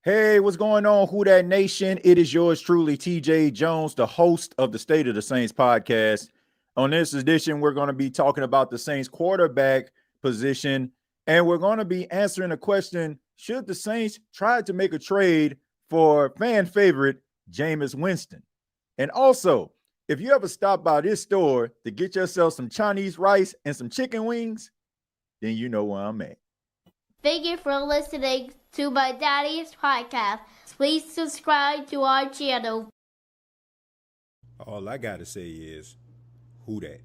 Hey, what's going on, Who Dat Nation? It is yours truly, TJ Jones, the host of the State of the Saints podcast. On this edition, we're going to be talking about the Saints quarterback position, and we're going to be answering the question, should the Saints try to make a trade for fan favorite Jameis Winston? And also, if you ever stop by this store to get yourself some Chinese rice and some chicken wings, then you know where I'm at. Thank you for listening to my daddy's podcast. Please subscribe to our channel. All I got to say is, who that?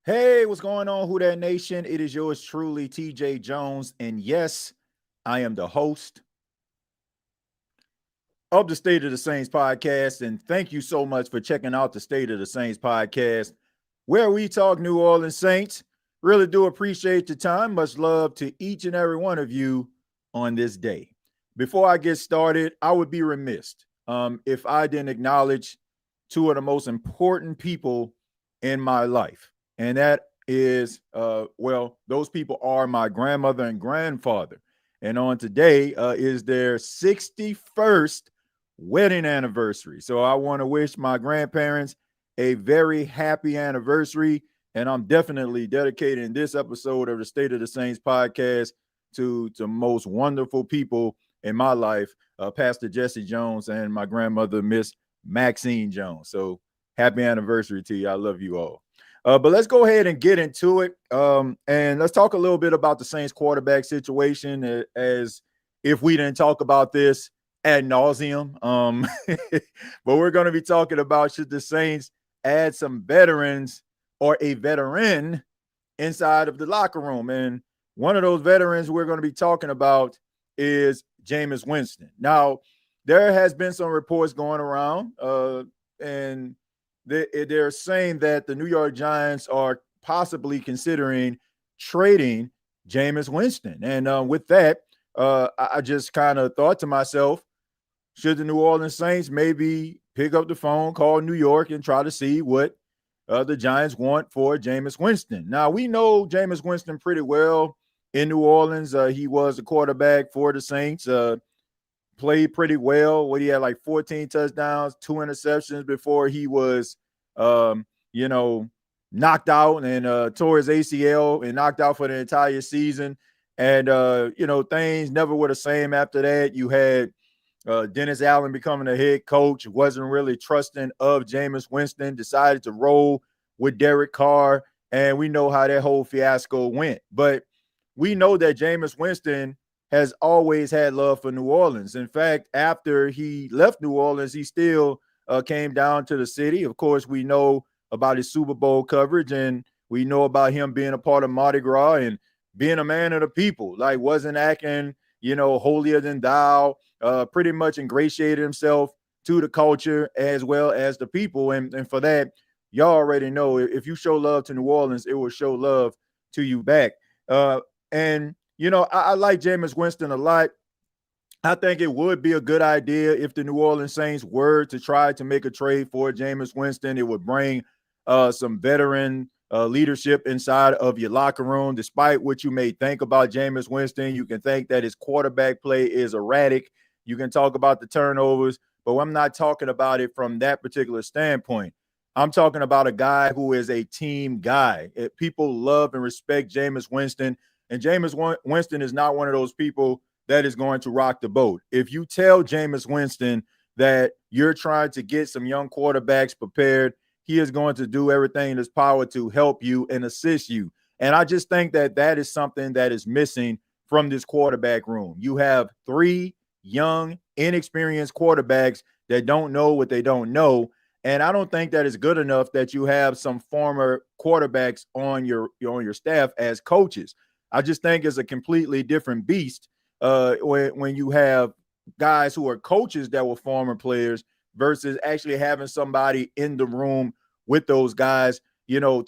Hey, what's going on, Who Dat Nation? It is yours truly, TJ Jones. And yes, I am the host of the State of the Saints podcast. And thank you so much for checking out the State of the Saints podcast, where we talk New Orleans Saints. Really do appreciate your time. Much love to each and every one of you on this day. Before I get started, I would be remiss if I didn't acknowledge two of the most important people in my life. And that is, those people are my grandmother and grandfather. And on today is their 61st wedding anniversary. So I want to wish my grandparents a very happy anniversary. And I'm definitely dedicating this episode of the State of the Saints podcast to most wonderful people in my life, Pastor Jesse Jones and my grandmother, Miss Maxine Jones. So happy anniversary to you. I love you all. But let's go ahead and get into it. And let's talk a little bit about the Saints quarterback situation, as if we didn't talk about this ad nauseum. But we're going to be talking about, should the Saints add some veterans or a veteran inside of the locker room? And one of those veterans we're going to be talking about is Jameis Winston. Now, there has been some reports going around, and they're saying that the New York Giants are possibly considering trading Jameis Winston. And with that, I just kind of thought to myself, should the New Orleans Saints maybe pick up the phone, call New York, and try to see what the Giants want for Jameis Winston? Now, we know Jameis Winston pretty well in New Orleans. He was a quarterback for the Saints, played pretty well. He had like 14 touchdowns, 2 interceptions before he was, knocked out and tore his ACL and knocked out for the entire season. And, things never were the same after that. You had Dennis Allen becoming the head coach, wasn't really trusting of Jameis Winston, decided to roll with Derek Carr. And we know how that whole fiasco went. But we know that Jameis Winston has always had love for New Orleans. In fact, after he left New Orleans, he still came down to the city. Of course, we know about his Super Bowl coverage, and we know about him being a part of Mardi Gras and being a man of the people, like wasn't acting, holier than thou, pretty much ingratiated himself to the culture as well as the people. And for that, y'all already know, if you show love to New Orleans, it will show love to you back. I like Jameis Winston a lot. I think it would be a good idea if the New Orleans Saints were to try to make a trade for Jameis Winston. It would bring some veteran leadership inside of your locker room. Despite what you may think about Jameis Winston, you can think that his quarterback play is erratic. You can talk about the turnovers, but I'm not talking about it from that particular standpoint. I'm talking about a guy who is a team guy. People love and respect Jameis Winston. And Jameis Winston is not one of those people that is going to rock the boat. If you tell Jameis Winston that you're trying to get some young quarterbacks prepared, he is going to do everything in his power to help you and assist you. And I just think that that is something that is missing from this quarterback room. You have 3 young, inexperienced quarterbacks that don't know what they don't know. And I don't think that is good enough that you have some former quarterbacks on your staff as coaches. I just think it's a completely different beast when you have guys who are coaches that were former players versus actually having somebody in the room with those guys,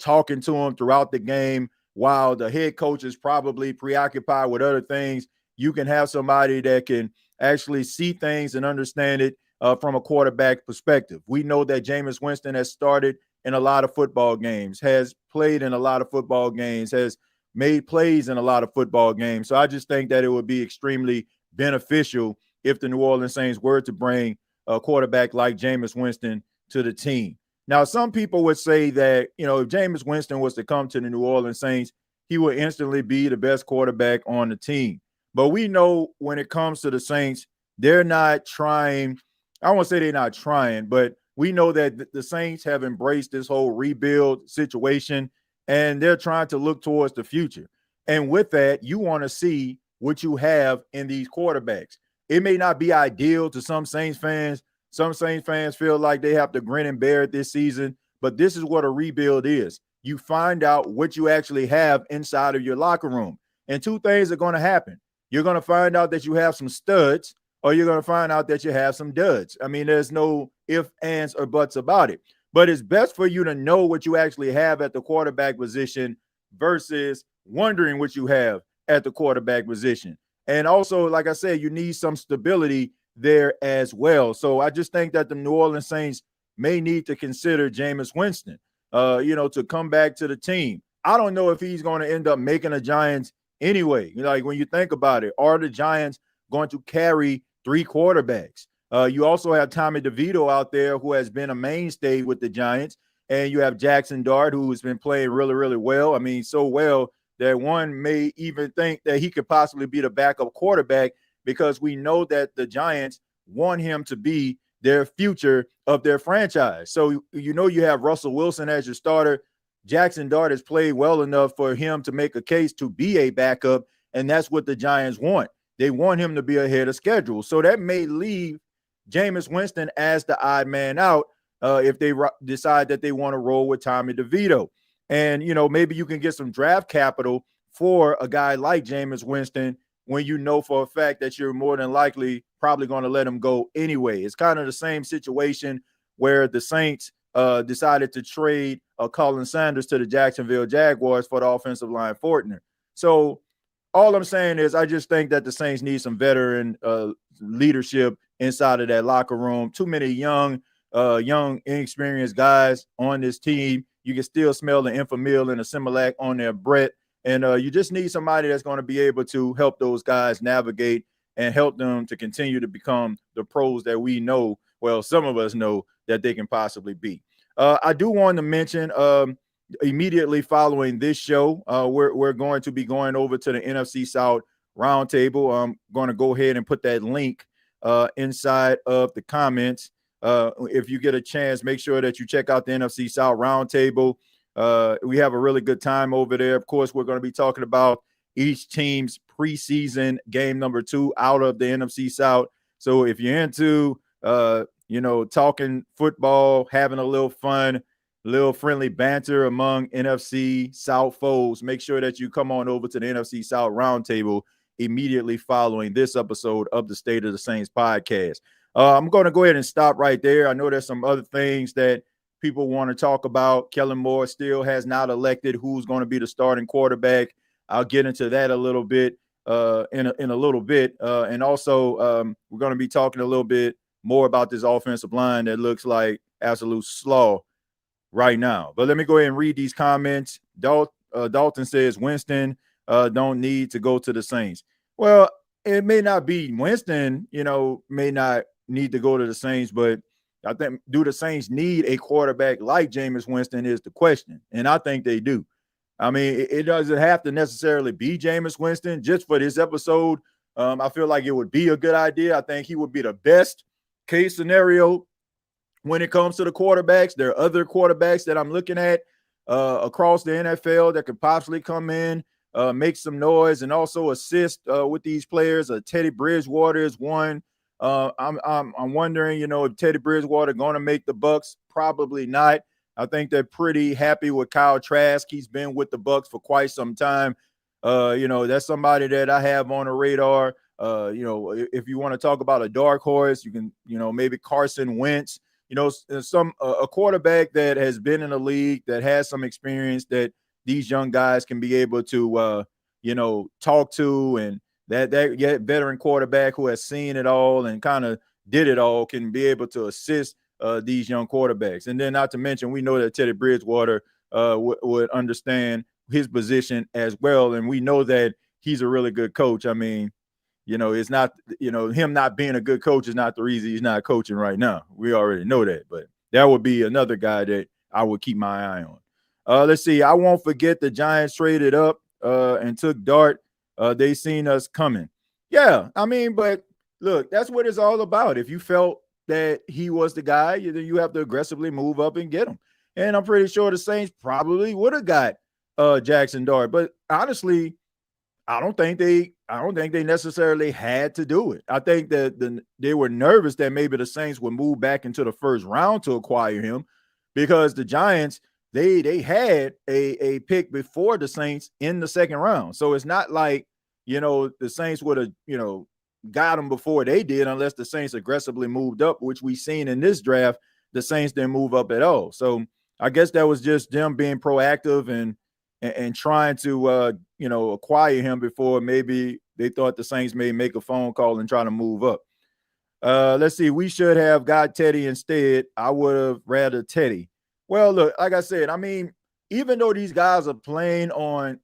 talking to them throughout the game while the head coach is probably preoccupied with other things. You can have somebody that can actually see things and understand it from a quarterback perspective. We know that Jameis Winston has started in a lot of football games, has played in a lot of football games, has made plays in a lot of football games. So I just think that it would be extremely beneficial if the New Orleans Saints were to bring a quarterback like Jameis Winston to the team. Now, some people would say that, if Jameis Winston was to come to the New Orleans Saints, he would instantly be the best quarterback on the team. But we know when it comes to the Saints, they're not trying. I won't say they're not trying, but we know that the Saints have embraced this whole rebuild situation, and they're trying to look towards the future. And with that, you want to see what you have in these quarterbacks. It may not be ideal to some Saints fans. Some Saints fans feel like they have to grin and bear it this season, but this is what a rebuild is. You find out what you actually have inside of your locker room. And 2 things are going to happen. You're going to find out that you have some studs, or you're going to find out that you have some duds. I mean, there's no ifs, ands, or buts about it. But it's best for you to know what you actually have at the quarterback position versus wondering what you have at the quarterback position. And also, like I said, you need some stability there as well. So I just think that the New Orleans Saints may need to consider Jameis Winston, to come back to the team. I don't know if he's going to end up making the Giants anyway. Like when you think about it, are the Giants going to carry 3 quarterbacks? You also have Tommy DeVito out there who has been a mainstay with the Giants. And you have Jackson Dart, who has been playing really, really well. I mean, so well that one may even think that he could possibly be the backup quarterback, because we know that the Giants want him to be their future of their franchise. So, you have Russell Wilson as your starter. Jackson Dart has played well enough for him to make a case to be a backup, and that's what the Giants want. They want him to be ahead of schedule. So that may leave Jameis Winston as the odd man out if they decide that they want to roll with Tommy DeVito. And, maybe you can get some draft capital for a guy like Jameis Winston when you know for a fact that you're more than likely probably going to let him go anyway. It's kind of the same situation where the Saints decided to trade Colin Sanders to the Jacksonville Jaguars for the offensive line Fortner. So all I'm saying is I just think that the Saints need some veteran leadership inside of that locker room. Too many young, inexperienced guys on this team. You can still smell the Infamil and the Similac on their breath. And you just need somebody that's going to be able to help those guys navigate and help them to continue to become the pros that we know, well, some of us know that they can possibly be. I do want to mention immediately following this show, we're going to be going over to the NFC South Roundtable. I'm going to go ahead and put that link inside of the comments. If you get a chance, make sure that you check out the NFC South Roundtable. We have a really good time over there. Of course, we're going to be talking about each team's preseason game number 2 out of the NFC South. So if you're into, talking football, having a little fun, little friendly banter among NFC South foes, make sure that you come on over to the NFC South Roundtable immediately following this episode of the State of the Saints podcast. I'm going to go ahead and stop right there. I know there's some other things that people want to talk about. Kellen Moore still has not elected who's going to be the starting quarterback. I'll get into that a little bit in a little bit. And also, we're going to be talking a little bit more about this offensive line that looks like absolute slaw right now. But let me go ahead and read these comments. Dalton says Winston don't need to go to the Saints. Well, it may not be Winston, may not need to go to the Saints, but I think, do the Saints need a quarterback like Jameis Winston is the question. And I think they do. I mean, it doesn't have to necessarily be Jameis Winston. Just for this episode, I feel like it would be a good idea. I think he would be the best case scenario when it comes to the quarterbacks. There are other quarterbacks that I'm looking at across the NFL that could possibly come in, make some noise, and also assist with these players. Teddy Bridgewater is one. I'm wondering, if Teddy Bridgewater going to make the Bucs. Probably not. I think they're pretty happy with Kyle Trask. He's been with the Bucs for quite some time. That's somebody that I have on the radar. If you want to talk about a dark horse, you can, maybe Carson Wentz. A quarterback that has been in the league, that has some experience, that these young guys can be able to, talk to, and that veteran quarterback who has seen it all and kind of did it all can be able to assist these young quarterbacks. And then, not to mention, we know that Teddy Bridgewater would understand his position as well, and we know that he's a really good coach. I mean, it's not, him not being a good coach is not the reason he's not coaching right now. We already know that, but that would be another guy that I would keep my eye on. Let's see. I won't forget the Giants traded up and took Dart. They seen us coming. Yeah, I mean, but look, that's what it's all about. If you felt that he was the guy, then you have to aggressively move up and get him. And I'm pretty sure the Saints probably would have got Jackson Dart, but honestly, I don't think they necessarily had to do it. I think that they were nervous that maybe the Saints would move back into the first round to acquire him, because the Giants, they had a pick before the Saints in the second round. So it's not like, the Saints would have, got him before they did, unless the Saints aggressively moved up, which we've seen in this draft. The Saints didn't move up at all. So I guess that was just them being proactive and trying to, acquire him before maybe they thought the Saints may make a phone call and try to move up. Let's see. We should have got Teddy instead. I would have rather Teddy. Well, look, like I said, I mean, even though these guys are playing on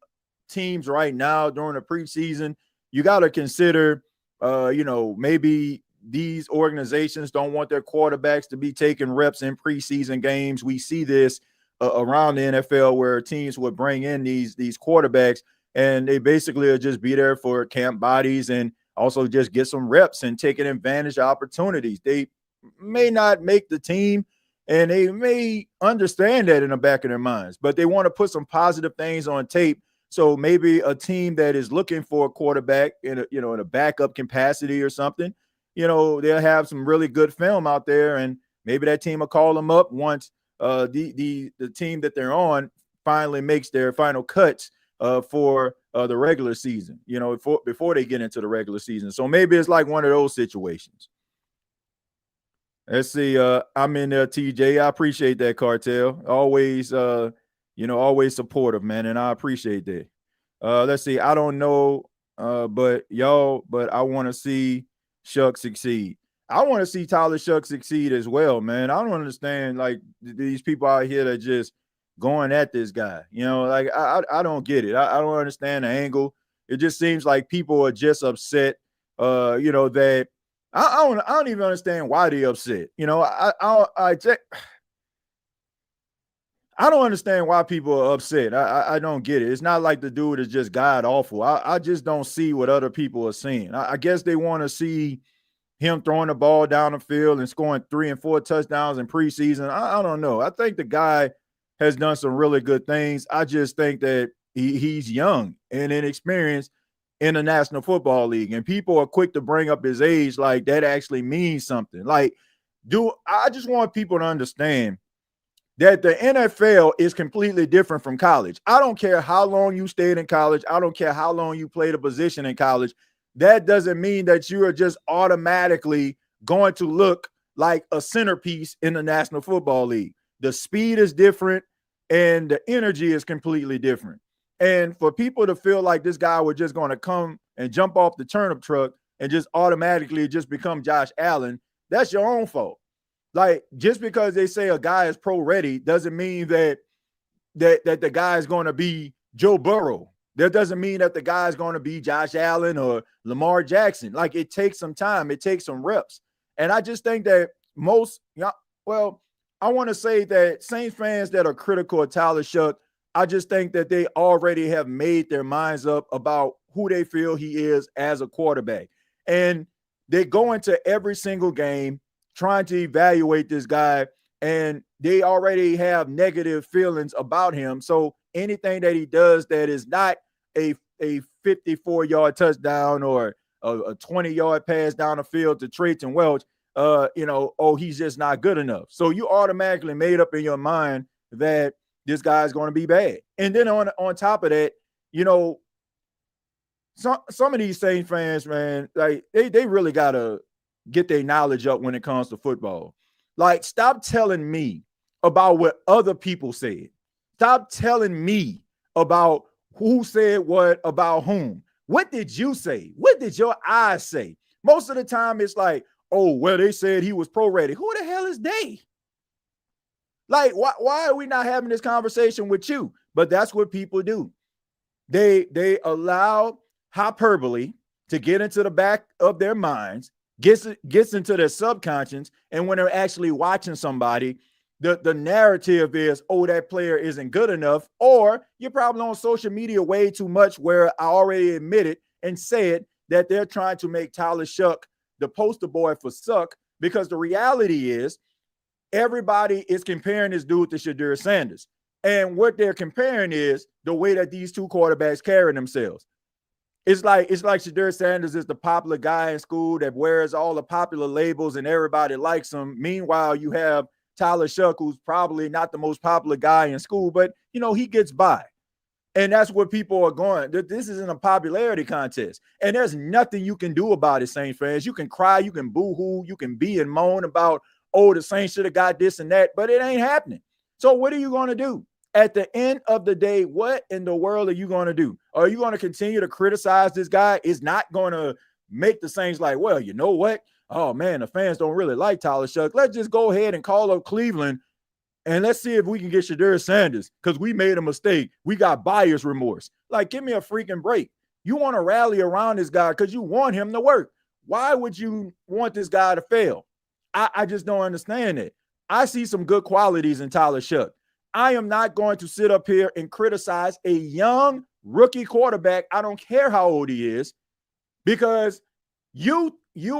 teams right now during the preseason, you got to consider, maybe these organizations don't want their quarterbacks to be taking reps in preseason games. We see this around the NFL, where teams would bring in these quarterbacks, and they basically will just be there for camp bodies and also just get some reps and taking advantage of opportunities. They may not make the team, and they may understand that in the back of their minds, but they want to put some positive things on tape. So maybe a team that is looking for a quarterback in a backup capacity or something, they'll have some really good film out there, and maybe that team will call them up once the team that they're on finally makes their final cuts for the regular season, before they get into the regular season. So maybe it's like one of those situations. Let's see. I'm in there, TJ. I appreciate that, Cartel. Always, always supportive, man, and I appreciate that. Let's see. I don't know, but I want to see Shough succeed. I want to see Tyler Shough succeed as well, man. I don't understand, like, these people out here that just going at this guy. I don't get it. I don't understand the angle. It just seems like people are just upset, that I don't even understand why they're upset. I don't understand why people are upset. I don't get it. It's not like the dude is just god awful. I just don't see what other people are seeing. I guess they want to see him throwing the ball down the field and scoring 3 and 4 touchdowns in preseason. I don't know. I think the guy has done some really good things. I just think that he's young and inexperienced in the National Football League, and people are quick to bring up his age like that actually means something. Like, I just want people to understand that the NFL is completely different from college. I don't care how long you stayed in college. I don't care how long you played a position in college. That doesn't mean that you are just automatically going to look like a centerpiece in the National Football League. The speed is different and the energy is completely different. And for people to feel like this guy was just going to come and jump off the turnip truck and just automatically just become Josh Allen, that's your own fault. Like, just because they say a guy is pro ready doesn't mean that the guy is going to be Joe Burrow. That doesn't mean that the guy is going to be Josh Allen or Lamar Jackson. Like, it takes some time. It takes some reps. And I just think that I want to say that Saints fans that are critical of Tyler Shough, I just think that they already have made their minds up about who they feel he is as a quarterback. And they go into every single game trying to evaluate this guy, and they already have negative feelings about him. So anything that he does that is not a 54-yard touchdown or a 20-yard pass down the field to Traits and Welch, he's just not good enough. So you automatically made up in your mind that this guy's going to be bad. And then on top of that, some of these Saints fans, man, like they really got to get their knowledge up when it comes to football. Like, stop telling me about what other people said. Stop telling me about who said what about whom. What did you say? What did your eyes say? Most of the time it's like, oh, well, they said he was pro-ready. Who the hell is they? Like, why are we not having this conversation with you? But that's what people do. They allow hyperbole to get into the back of their minds, gets into their subconscious, and when they're actually watching somebody, the narrative is, oh, that player isn't good enough, or you're probably on social media way too much where I already admitted and said that they're trying to make Tyler Shough the poster boy for suck, because the reality is everybody is comparing this dude to Shedeur Sanders. And what they're comparing is the way that these two quarterbacks carry themselves. It's like Shedeur Sanders is the popular guy in school that wears all the popular labels and everybody likes him. Meanwhile, you have Tyler Shough, who's probably not the most popular guy in school, but, he gets by. And that's what people are going. This isn't a popularity contest. And there's nothing you can do about it, Saints fans. You can cry, you can boo-hoo, you can be and moan about, oh, the Saints should have got this and that, but it ain't happening. So what are you going to do? At the end of the day, what in the world are you going to do? Are you going to continue to criticize this guy? It's not going to make the Saints like, well, you know what? Oh, man, the fans don't really like Tyler Shough. Let's just go ahead and call up Cleveland and let's see if we can get Shedeur Sanders because we made a mistake. We got buyer's remorse. Like, give me a freaking break. You want to rally around this guy because you want him to work. Why would you want this guy to fail? I just don't understand it. I see some good qualities in Tyler Shough. I am not going to sit up here and criticize a young rookie quarterback. I don't care how old he is, because you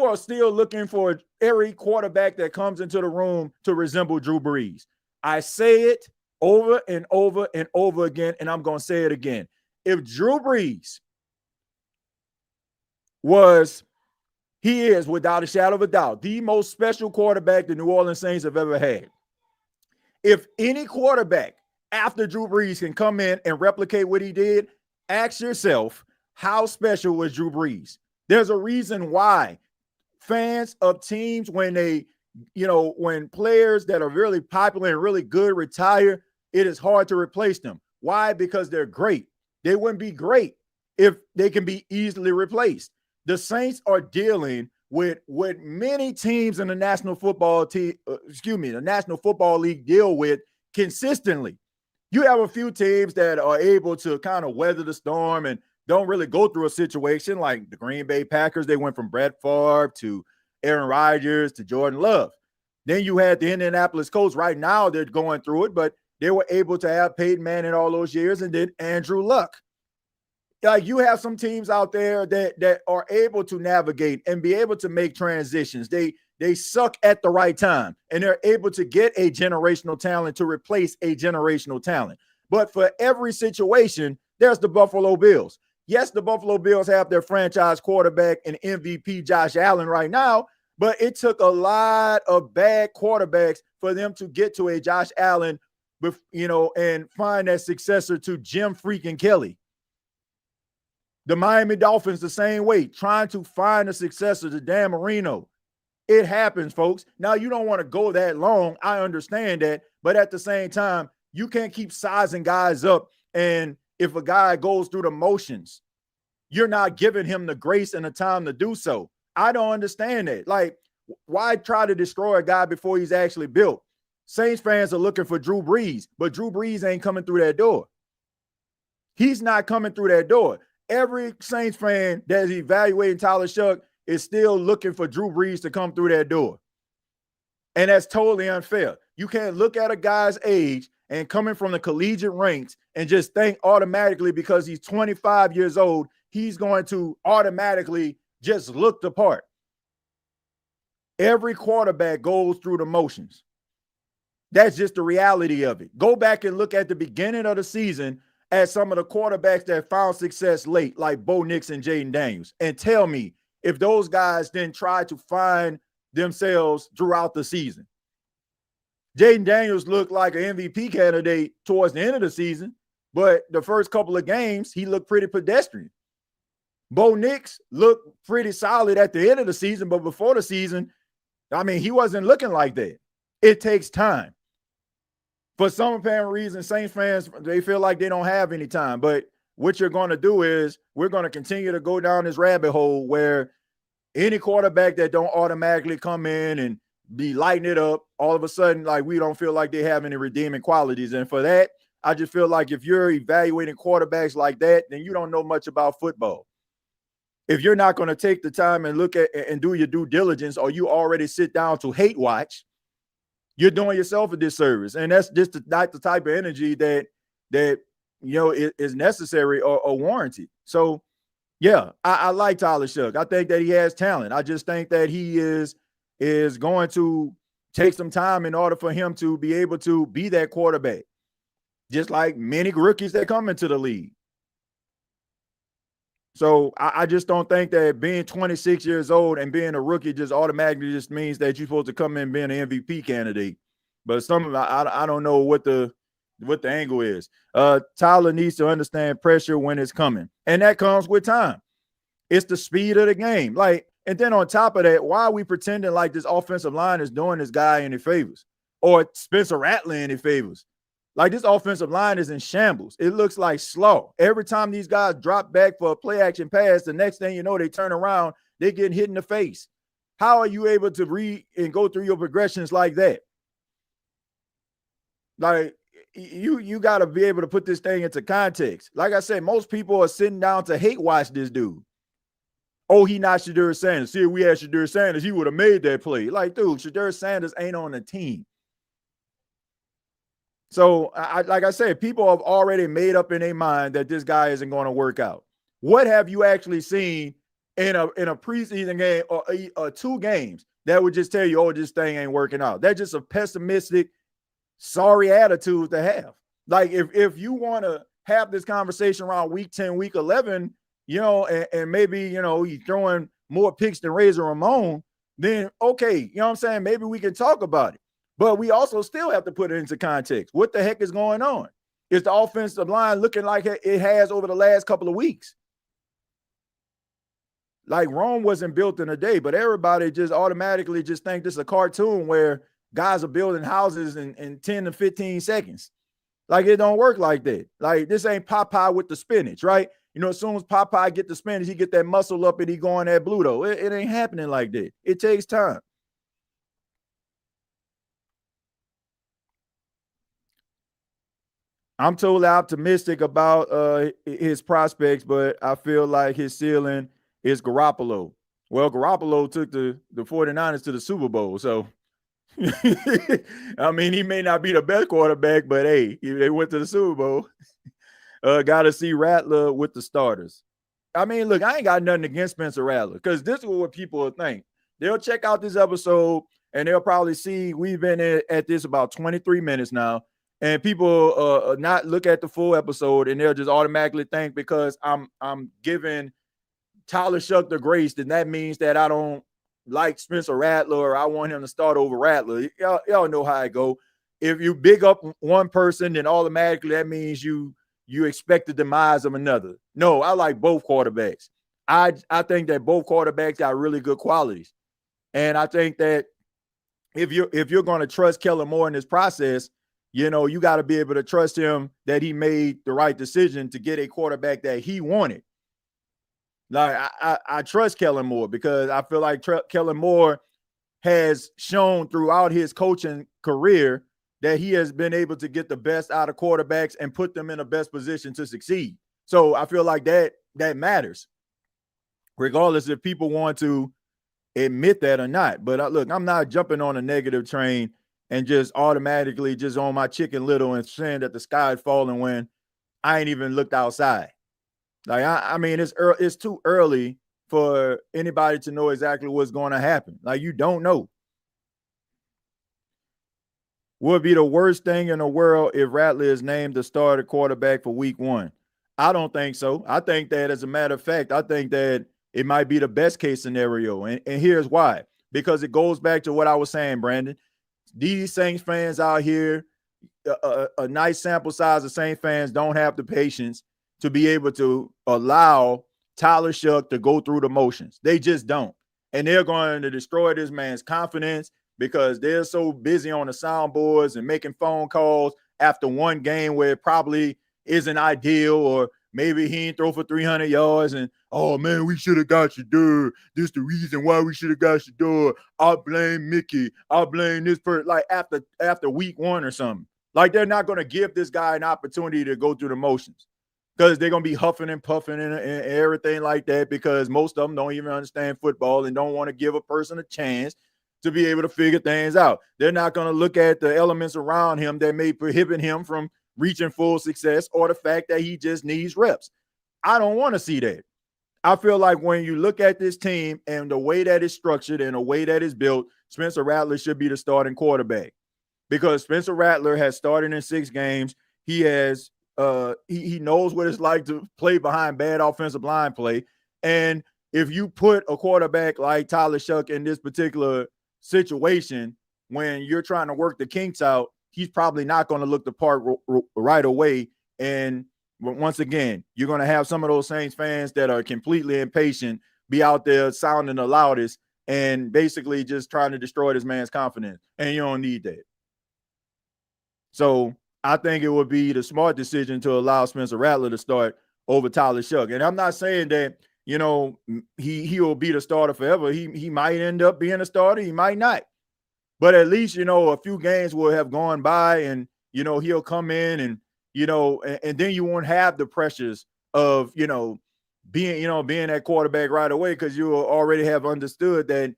are still looking for every quarterback that comes into the room to resemble Drew Brees. I say it over and over and over again, and I'm going to say it again. If Drew Brees he is without a shadow of a doubt the most special quarterback the New Orleans Saints have ever had. If any quarterback after Drew Brees can come in and replicate what he did, ask yourself, how special was Drew Brees? There's a reason why fans of teams, when players that are really popular and really good retire, it is hard to replace them. Why? Because they're great. They wouldn't be great if they can be easily replaced. The Saints are dealing with what many teams in the National Football League deal with consistently. You have a few teams that are able to kind of weather the storm and don't really go through a situation like the Green Bay Packers. They went from Brett Favre to Aaron Rodgers to Jordan Love. Then you had the Indianapolis Colts. Right now they're going through it, but they were able to have Peyton Manning all those years, and then Andrew Luck. Like, you have some teams out there that are able to navigate and be able to make transitions. They suck at the right time, and they're able to get a generational talent to replace a generational talent. But for every situation, there's the Buffalo Bills. Yes, the Buffalo Bills have their franchise quarterback and MVP Josh Allen right now, but it took a lot of bad quarterbacks for them to get to a Josh Allen, and find that successor to Jim freaking Kelly. The Miami Dolphins the same way, trying to find a successor to Dan Marino. It happens, folks. Now, you don't want to go that long. I understand that. But at the same time, you can't keep sizing guys up. And if a guy goes through the motions, you're not giving him the grace and the time to do so. I don't understand that. Like, why try to destroy a guy before he's actually built? Saints fans are looking for Drew Brees, but Drew Brees ain't coming through that door. He's not coming through that door. Every Saints fan that is evaluating Tyler Shough is still looking for Drew Brees to come through that door. And that's totally unfair. You can't look at a guy's age and coming from the collegiate ranks and just think automatically because he's 25 years old, he's going to automatically just look the part. Every quarterback goes through the motions. That's just the reality of it. Go back and look at the beginning of the season at some of the quarterbacks that found success late, like Bo Nix and Jaden Daniels, and tell me if those guys then try to find themselves throughout the season. Jaden Daniels looked like an MVP candidate towards the end of the season, but the first couple of games, he looked pretty pedestrian. Bo Nix looked pretty solid at the end of the season, but before the season, I mean, he wasn't looking like that. It takes time. For some apparent reason, Saints fans, they feel like they don't have any time. But what you're going to do is we're going to continue to go down this rabbit hole where any quarterback that don't automatically come in and be lighting it up, all of a sudden, like, we don't feel like they have any redeeming qualities. And for that, I just feel like if you're evaluating quarterbacks like that, then you don't know much about football. If you're not going to take the time and look at and do your due diligence, or you already sit down to hate watch, you're doing yourself a disservice. And that's just not the type of energy that is necessary or warranted. So, yeah, I like Tyler Shough. I think that he has talent. I just think that he is going to take some time in order for him to be able to be that quarterback, just like many rookies that come into the league. So I just don't think that being 26 years old and being a rookie just automatically just means that you're supposed to come in being an MVP candidate. But I don't know what the angle is. Tyler needs to understand pressure when it's coming, and that comes with time. It's the speed of the game. And then on top of that, why are we pretending like this offensive line is doing this guy any favors or Spencer Rattler any favors? Like, this offensive line is in shambles. It looks like slow. Every time these guys drop back for a play action pass, the next thing you know, they turn around, they get hit in the face. How are you able to read and go through your progressions like that? Like, you got to be able to put this thing into context. Like I said, most people are sitting down to hate watch this dude. Oh, he not Shadur Sanders. See, if we had Shadur Sanders, he would have made that play. Like, dude, Shadur Sanders ain't on the team. So, like I said, people have already made up in their mind that this guy isn't going to work out. What have you actually seen in a preseason game or two games that would just tell you, oh, this thing ain't working out? That's just a pessimistic, sorry attitude to have. Like, if you want to have this conversation around week 10, week 11, and maybe, he's throwing more picks than Razor Ramon, then okay, you know what I'm saying? Maybe we can talk about it. But we also still have to put it into context. What the heck is going on? Is the offensive line looking like it has over the last couple of weeks? Like, Rome wasn't built in a day, but everybody just automatically just think this is a cartoon where guys are building houses in 10 to 15 seconds. Like, it don't work like that. Like, this ain't Popeye with the spinach, right? As soon as Popeye get the spinach, he get that muscle up and he go on that Bluto. It ain't happening like that. It takes time. I'm totally optimistic about his prospects, but I feel like his ceiling is Garoppolo. Well, Garoppolo took the 49ers to the Super Bowl, so I mean, he may not be the best quarterback, but hey, they went to the Super Bowl. Got to see Rattler with the starters. I mean, look, I ain't got nothing against Spencer Rattler, because this is what people will think. They'll check out this episode and they'll probably see we've been at this about 23 minutes now. And people not look at the full episode, and they'll just automatically think because I'm giving Tyler Shough the grace, then that means that I don't like Spencer Rattler or I want him to start over Rattler. Y'all know how it go. If you big up one person, then automatically that means you expect the demise of another. No, I like both quarterbacks. I think that both quarterbacks got really good qualities, and I think that if you're going to trust Kellen Moore in this process, you got to be able to trust him that he made the right decision to get a quarterback that he wanted. Like, I trust Kellen Moore because I feel like Kellen Moore has shown throughout his coaching career that he has been able to get the best out of quarterbacks and put them in the best position to succeed. So I feel like that matters, regardless if people want to admit that or not. But look, I'm not jumping on a negative train and just automatically just on my Chicken Little and saying that the sky is falling when I ain't even looked outside. Like, I mean, it's too early for anybody to know exactly what's going to happen. Like, you don't know. Would be the worst thing in the world if Rattler is named the starter quarterback for week 1? I don't think so. I think that, as a matter of fact, I think that it might be the best case scenario. And here's why. Because it goes back to what I was saying, Brandon. These Saints fans out here, a nice sample size of Saints fans don't have the patience to be able to allow Tyler Shough to go through the motions. They just don't. And they're going to destroy this man's confidence because they're so busy on the soundboards and making phone calls after one game where it probably isn't ideal, or maybe he ain't throw for 300 yards and, oh, man, we should have got Shador. This is the reason why we should have got Shador. I blame Mickey. I blame this person. Like, after week 1 or something. Like, they're not going to give this guy an opportunity to go through the motions because they're going to be huffing and puffing and everything like that, because most of them don't even understand football and don't want to give a person a chance to be able to figure things out. They're not going to look at the elements around him that may prohibit him from reaching full success, or the fact that he just needs reps. I don't want to see that. I feel like when you look at this team and the way that it's structured and the way that it's built, Spencer Rattler should be the starting quarterback, because Spencer Rattler has started in 6 games. He has he knows what it's like to play behind bad offensive line play. And if you put a quarterback like Tyler Shough in this particular situation, when you're trying to work the kinks out, he's probably not going to look the part right away. And once again, you're going to have some of those Saints fans that are completely impatient be out there sounding the loudest and basically just trying to destroy this man's confidence. And you don't need that. So I think it would be the smart decision to allow Spencer Rattler to start over Tyler Shough. And I'm not saying that, you know, he will be the starter forever. He might end up being a starter. He might not. But at least, you know, a few games will have gone by and, you know, he'll come in and, you know, and then you won't have the pressures of, being that quarterback right away, because you will already have understood that,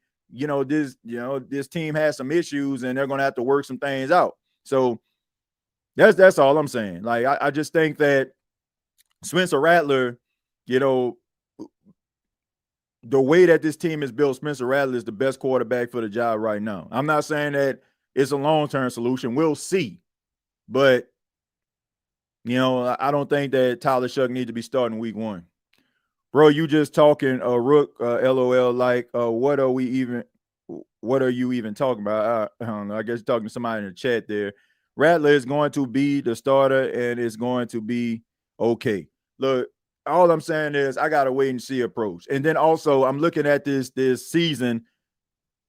this team has some issues and they're going to have to work some things out. So that's all I'm saying. Like, I just think that Spencer Rattler, the way that this team is built, Spencer Rattler is the best quarterback for the job right now. I'm not saying that it's a long-term solution. We'll see. But, I don't think that Tyler Shough needs to be starting week 1. Bro, you just talking, Rook, LOL, like, what are you even talking about? I don't know. I guess you're talking to somebody in the chat there. Rattler is going to be the starter and it's going to be okay. Look, all I'm saying is I got to wait and see approach. And then also I'm looking at this season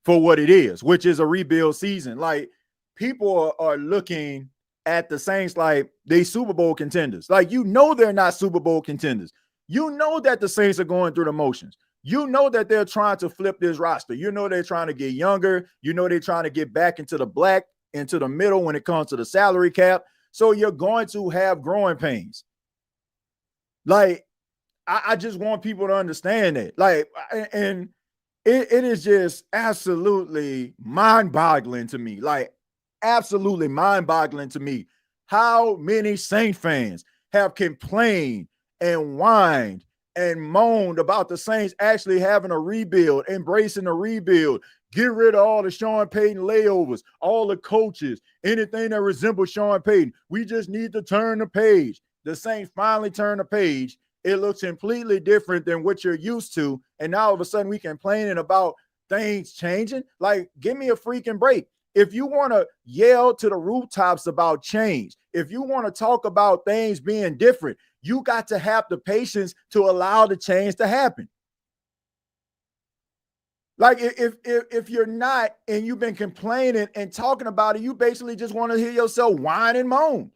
for what it is, which is a rebuild season. Like, people are looking at the Saints like they Super Bowl contenders. Like, they're not Super Bowl contenders. That the Saints are going through the motions. That they're trying to flip this roster. They're trying to get younger. They're trying to get back into the middle when it comes to the salary cap. So you're going to have growing pains. Like, I just want people to understand that. Like, and it is just absolutely mind-boggling to me. Like, absolutely mind-boggling to me how many Saint fans have complained and whined and moaned about the Saints actually having a rebuild, embracing a rebuild, get rid of all the Sean Payton layovers, all the coaches, anything that resembles Sean Payton. We just need to turn the page. The Saints finally turn the page. It looks completely different than what you're used to. And now all of a sudden we complaining about things changing. Like, give me a freaking break. If you want to yell to the rooftops about change, if you want to talk about things being different, you got to have the patience to allow the change to happen. Like, if you're not, and you've been complaining and talking about it, you basically just want to hear yourself whine and moan.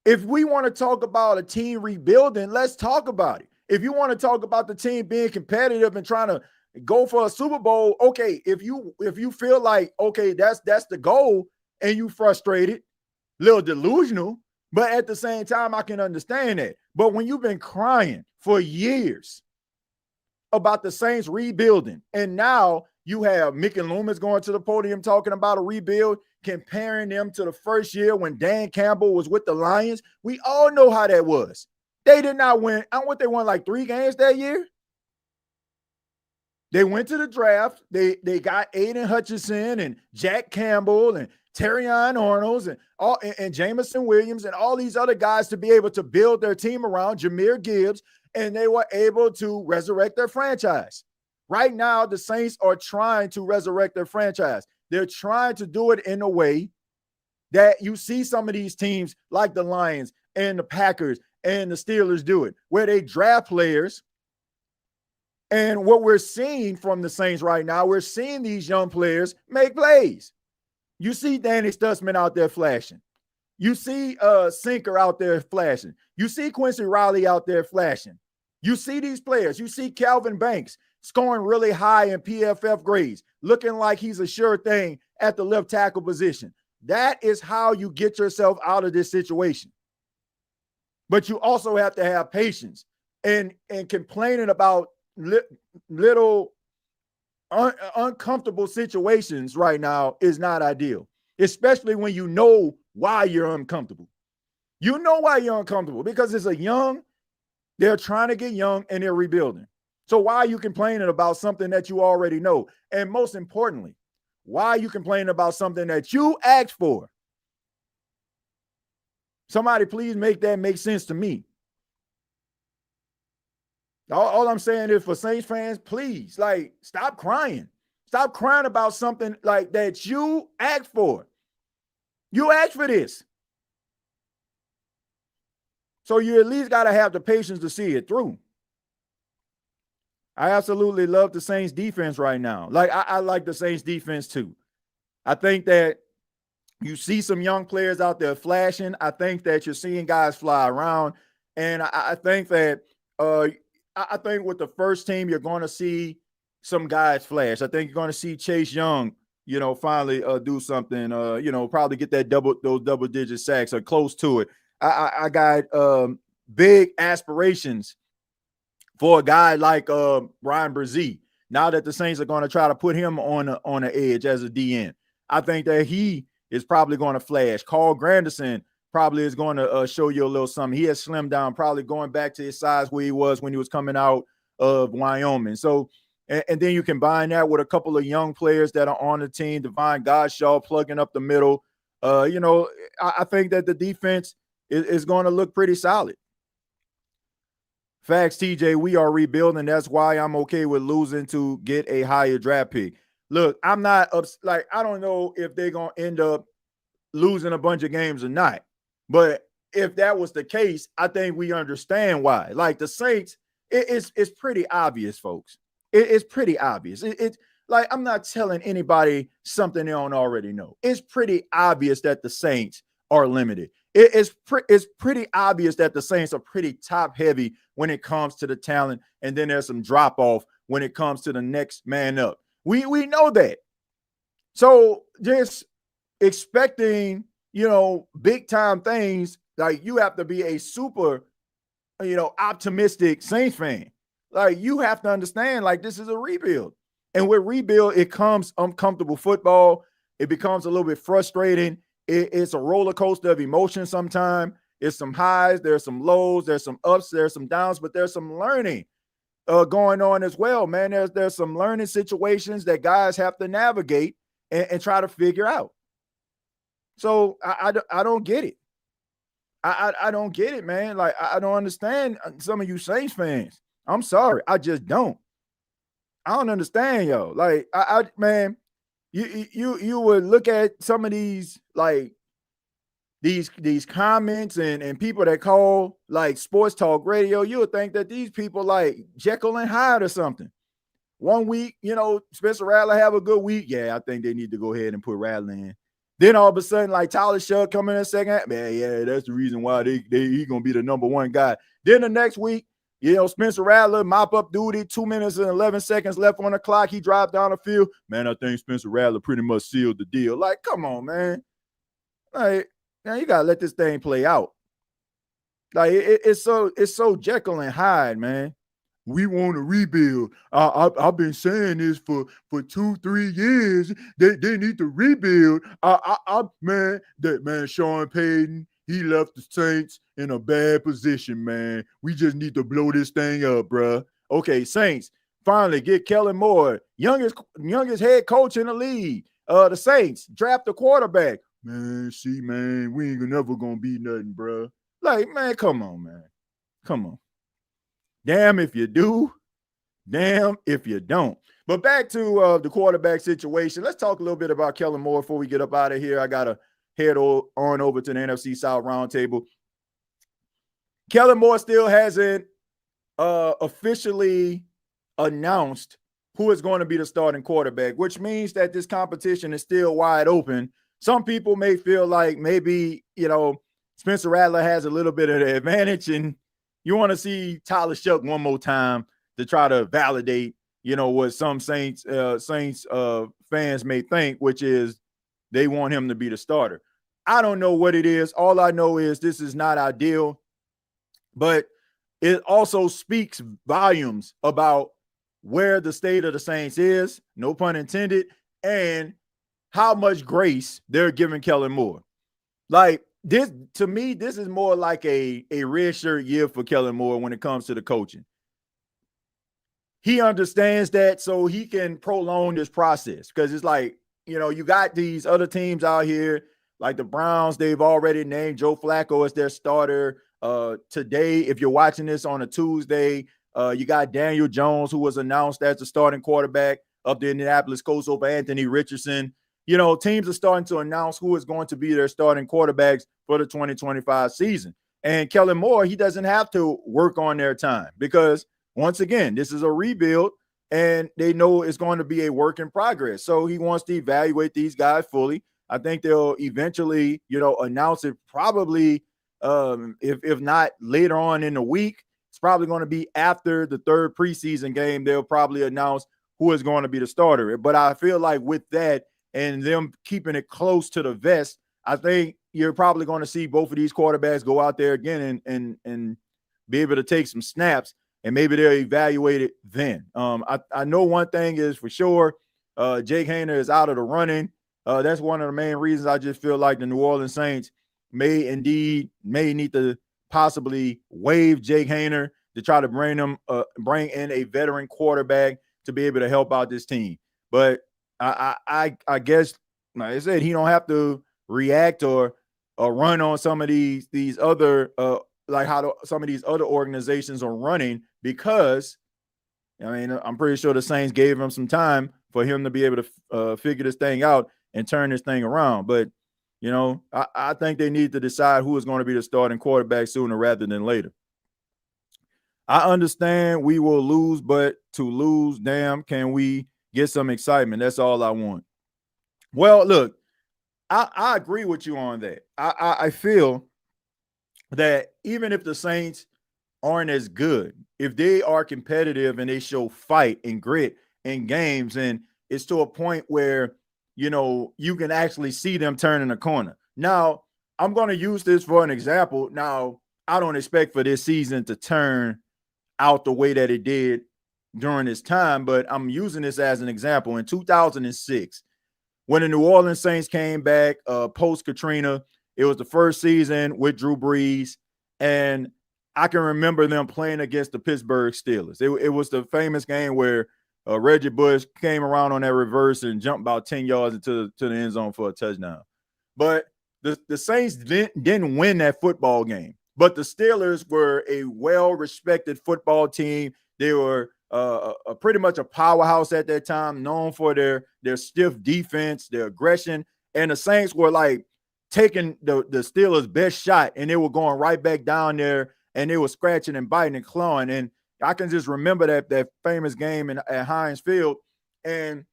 If we want to talk about a team rebuilding, let's talk about it. If you want to talk about the team being competitive and trying to go for a Super Bowl, okay, if you feel like, okay, that's the goal and you frustrated, a little delusional, but at the same time, I can understand that. But when you've been crying for years about the Saints rebuilding, and now you have Mick and Loomis going to the podium talking about a rebuild, comparing them to the first year when Dan Campbell was with the Lions, we all know how that was. They did not win. I want they won like 3 games that year. They went to the draft. They got Aiden Hutchinson and Jack Campbell and Terrion Arnolds and Jameson Williams and all these other guys to be able to build their team around Jahmyr Gibbs, and they were able to resurrect their franchise. Right now, the Saints are trying to resurrect their franchise. They're trying to do it in a way that you see some of these teams like the Lions and the Packers and the Steelers do it, where they draft players. And what we're seeing from the Saints right now, we're seeing these young players make plays. You see Danny Stutzman out there flashing. You see Sinker out there flashing. You see Quincy Riley out there flashing. You see these players. You see Calvin Banks scoring really high in PFF grades, looking like he's a sure thing at the left tackle position. That is how you get yourself out of this situation. But you also have to have patience, and complaining about little uncomfortable situations right now is not ideal, especially when you know why you're uncomfortable. You know why you're uncomfortable, because it's they're trying to get young and they're rebuilding. So why are you complaining about something that you already know? And most importantly, why are you complaining about something that you asked for? Somebody please make that make sense to me. All I'm saying is, for Saints fans, please, stop crying. Stop crying about something like that you asked for. You asked for this. So you at least got to have the patience to see it through. I absolutely love the Saints defense right now. I like the Saints defense too. I think that you see some young players out there flashing. I think that you're seeing guys fly around. And I think that I think with the first team, you're going to see some guys flash. I think you're going to see Chase Young, finally do something, probably get those double-digit sacks or close to it. I got big aspirations for a guy like Ryan Brzee. Now that the Saints are going to try to put him on the edge as a DN, I think that he is probably going to flash. Carl Granderson probably is going to show you a little something. He has slimmed down, probably going back to his size where he was when he was coming out of Wyoming. So, and then you combine that with a couple of young players that are on the team, Devine Godshaw plugging up the middle. I think that the defense is going to look pretty solid. Facts, TJ, we are rebuilding. That's why I'm okay with losing to get a higher draft pick. Look, I'm not I don't know if they're going to end up losing a bunch of games or not. But if that was the case, I think we understand why. Like the Saints, it's pretty obvious, folks. It's pretty obvious. It's like, I'm not telling anybody something they don't already know. It's pretty obvious that the Saints are limited. It's pretty obvious that the Saints are pretty top heavy when it comes to the talent, and then there's some drop off when it comes to the next man up. We know that. So just expecting, big time things, like you have to be a super, optimistic Saints fan. Like you have to understand, like this is a rebuild. And with rebuild, it comes uncomfortable football. It becomes a little bit frustrating. It's a roller coaster of emotion sometimes. It's some highs, there's some lows, there's some ups, there's some downs, but there's some learning going on as well, man. There's some learning situations that guys have to navigate and try to figure out. So I don't get it. I don't get it, man. Like I don't understand some of you Saints fans. I'm sorry, I just don't. I don't understand, yo. Like man, you would look at some of these like these comments and people that call like sports talk radio. You would think that these people like Jekyll and Hyde or something. One week, Spencer Rattler have a good week. Yeah, I think they need to go ahead and put Rattler in. Then all of a sudden, like Tyler Shough coming in second, man, yeah, that's the reason why he gonna be the number one guy. Then the next week, Spencer Rattler, mop up duty, 2 minutes and 11 seconds left on the clock. He drives down the field. Man, I think Spencer Rattler pretty much sealed the deal. Like, come on, man. Like, now you gotta let this thing play out. Like, it's so Jekyll and Hyde, man. We want to rebuild. I've been saying this for 2-3 years. They need to rebuild. Man, Sean Payton, he left the Saints in a bad position, man. We just need to blow this thing up, bruh. Okay, Saints, finally get Kellen Moore, youngest head coach in the league. The Saints draft a quarterback. Man, we ain't never gonna be nothing, bro. Like, man, come on, man. Come on. Damn if you do, damn if you don't. But back to the quarterback situation. Let's talk a little bit about Kellen Moore before we get up out of here. I got to head on over to the NFC South roundtable. Kellen Moore still hasn't officially announced who is going to be the starting quarterback, which means that this competition is still wide open. Some people may feel like maybe, Spencer Rattler has a little bit of the advantage, and you want to see Tyler Shough one more time to try to validate, what some Saints fans may think, which is they want him to be the starter. I don't know what it is. All I know is this is not ideal, but it also speaks volumes about where the state of the Saints is, no pun intended, and how much grace they're giving Kellen Moore. Like, this, to me, this is more like a red shirt year for Kellen Moore when it comes to the coaching. He understands that, so he can prolong this process, because it's like, you got these other teams out here, like the Browns. They've already named Joe Flacco as their starter. Today, if you're watching this on a Tuesday, you got Daniel Jones, who was announced as the starting quarterback of the Indianapolis Colts over Anthony Richardson. Teams are starting to announce who is going to be their starting quarterbacks for the 2025 season. And Kellen Moore, he doesn't have to work on their time, because once again, this is a rebuild and they know it's going to be a work in progress. So he wants to evaluate these guys fully. I think they'll eventually, announce it probably, if not later on in the week. It's probably going to be after the third preseason game. They'll probably announce who is going to be the starter. But I feel like with that and them keeping it close to the vest, I think you're probably going to see both of these quarterbacks go out there again and be able to take some snaps, and maybe they'll evaluate it then. I know one thing is for sure, Jake Haener is out of the running. That's one of the main reasons I just feel like the New Orleans Saints may need to possibly waive Jake Haener to try to bring in a veteran quarterback to be able to help out this team. But I guess, like I said, he don't have to react or run on some of these other some of these other organizations are running, because I'm pretty sure the Saints gave him some time for him to be able to figure this thing out and turn this thing around. But I think they need to decide who is going to be the starting quarterback sooner rather than later. I understand we will lose, but to lose, damn, can we get some excitement? That's all I want. Well, look, I agree with you on that. I feel that even if the Saints aren't as good, if they are competitive and they show fight and grit in games, and it's to a point where, you can actually see them turning a corner. Now, I'm going to use this for an example. Now, I don't expect for this season to turn out the way that it did during this time, but I'm using this as an example. In 2006, when the New Orleans Saints came back post-Katrina, it was the first season with Drew Brees, and I can remember them playing against the Pittsburgh Steelers. It was the famous game where Reggie Bush came around on that reverse and jumped about 10 yards into the end zone for a touchdown. But the Saints didn't win that football game. But the Steelers were a well-respected football team. They were pretty much a powerhouse at that time, known for their stiff defense, their aggression. And the Saints were like taking the Steelers' best shot, and they were going right back down there, and they were scratching and biting and clawing. And I can just remember that famous game at Heinz Field. And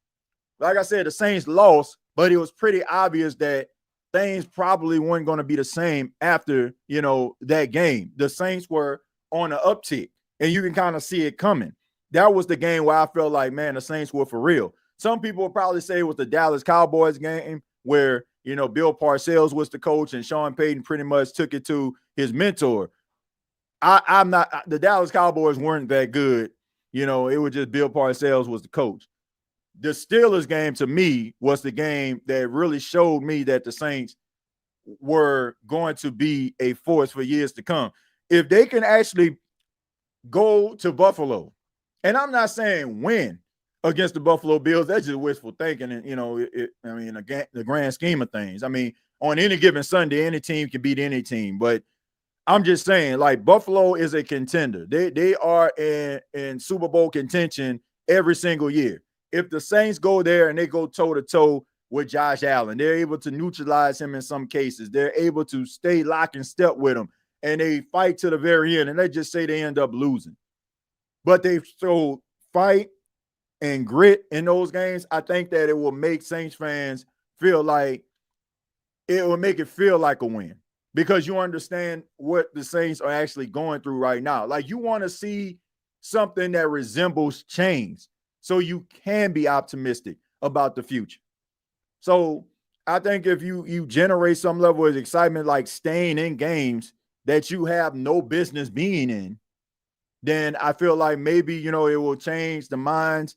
like I said, the Saints lost, but it was pretty obvious that things probably weren't going to be the same after, that game. The Saints were on an uptick, and you can kind of see it coming. That was the game where I felt like, man, the Saints were for real. Some people will probably say it was the Dallas Cowboys game where, Bill Parcells was the coach and Sean Payton pretty much took it to his mentor. I'm not – the Dallas Cowboys weren't that good. It was just Bill Parcells was the coach. The Steelers game, to me, was the game that really showed me that the Saints were going to be a force for years to come. If they can actually go to Buffalo And I'm not saying win against the Buffalo Bills. That's just wishful thinking. And, the grand scheme of things. I mean, on any given Sunday, any team can beat any team. But I'm just saying, like, Buffalo is a contender. They are in Super Bowl contention every single year. If the Saints go there and they go toe-to-toe with Josh Allen, they're able to neutralize him in some cases. They're able to stay lock and step with him, and they fight to the very end. And let's just say they end up losing. But they show fight and grit in those games. I think that it will make Saints fans feel like it will make it feel like a win because you understand what the Saints are actually going through right now. Like, you want to see something that resembles change so you can be optimistic about the future. So I think if you generate some level of excitement, like staying in games that you have no business being in, then I feel like maybe, it will change the minds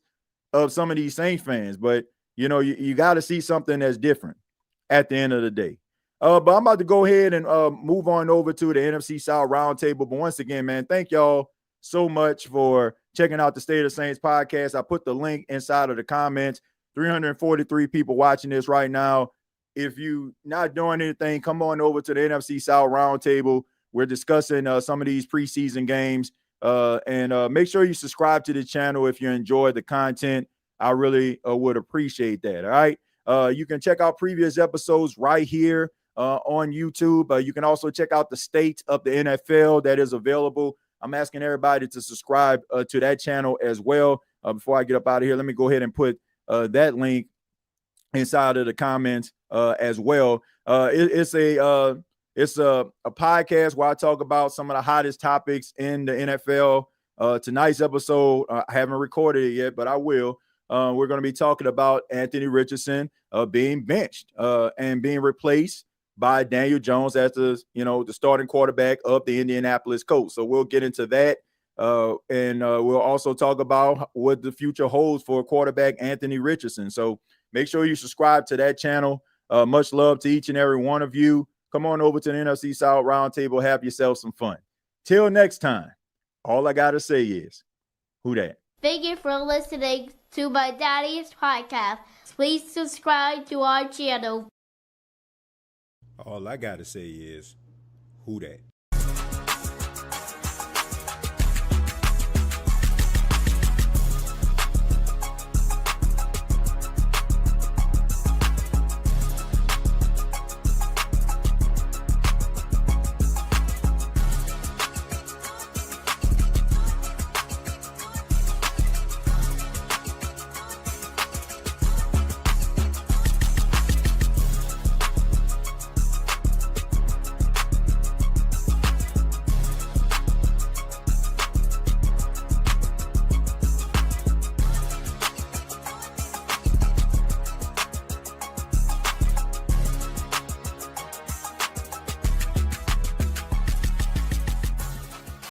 of some of these Saints fans. But, you got to see something that's different at the end of the day. But I'm about to go ahead and move on over to the NFC South Roundtable. But once again, man, thank y'all so much for checking out the State of the Saints podcast. I put the link inside of the comments. 343 people watching this right now. If you not doing anything, come on over to the NFC South Roundtable. We're discussing some of these preseason games. And make sure you subscribe to the channel if you enjoy the content. I really would appreciate that. All right. You can check out previous episodes right here on YouTube. You can also check out the State of the NFL that is available. I'm asking everybody to subscribe to that channel as well. Before I get up out of here, let me go ahead and put that link inside of the comments as well. It's a podcast where I talk about some of the hottest topics in the NFL. Tonight's episode, I haven't recorded it yet, but I will. We're going to be talking about Anthony Richardson being benched and being replaced by Daniel Jones as the starting quarterback of the Indianapolis Colts. So we'll get into that. And we'll also talk about what the future holds for quarterback Anthony Richardson. So make sure you subscribe to that channel. Much love to each and every one of you. Come on over to the NFC South Roundtable. Have yourself some fun. Till next time, all I got to say is, who dat? Thank you for listening to my daddy's podcast. Please subscribe to our channel. All I got to say is, who dat?